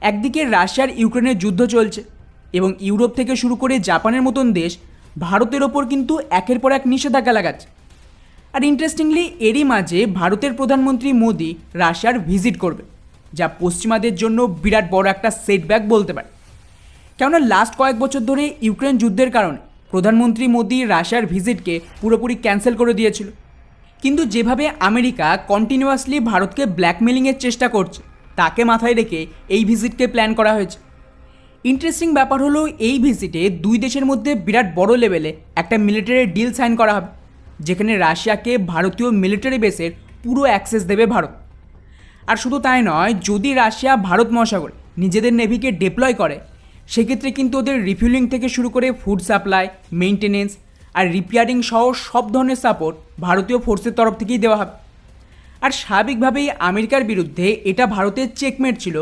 একদিকে রাশিয়ার ইউক্রেনের যুদ্ধ চলছে এবং ইউরোপ থেকে শুরু করে জাপানের মতন দেশ ভারতের ওপর কিন্তু একের পর এক নিষেধাজ্ঞা লাগাচ্ছে। আর ইন্টারেস্টিংলি এরই মাঝে ভারতের প্রধানমন্ত্রী মোদি রাশিয়ার ভিজিট করবে, যা পশ্চিমাদের জন্য বিরাট বড় একটা সেটব্যাক বলতে পারে। কেননা লাস্ট কয়েক বছর ধরে ইউক্রেন যুদ্ধের কারণে প্রধানমন্ত্রী মোদি রাশিয়ার ভিজিটকে পুরোপুরি ক্যান্সেল করে দিয়েছিল। কিন্তু যেভাবে আমেরিকা কন্টিনিউয়াসলি ভারতকে ব্ল্যাকমেলিংয়ের চেষ্টা করছে, তাকে মাথায় রেখে এই ভিজিটকে প্ল্যান করা হয়েছে। ইন্টারেস্টিং ব্যাপার হলো এই ভিজিটে দুই দেশের মধ্যে বিরাট বড় লেভেলে একটা মিলিটারি ডিল সাইন করা হবে, যেখানে রাশিয়াকে ভারতীয় মিলিটারি বেসের পুরো অ্যাক্সেস দেবে ভারত। আর শুধু তাই নয়, যদি রাশিয়া ভারত মহাসাগরে নিজেদের নেভিকে ডিপ্লয় করে, সেক্ষেত্রে কিন্তু ওদের রিফিউলিং থেকে শুরু করে ফুড সাপ্লাই, মেনটেনেন্স আর রিপেয়ারিং সহ সব ধরনের সাপোর্ট ভারতীয় ফোর্সের তরফ থেকেই দেওয়া হবে। আর স্বাভাবিকভাবেই আমেরিকার বিরুদ্ধে এটা ভারতের চেকমেট ছিল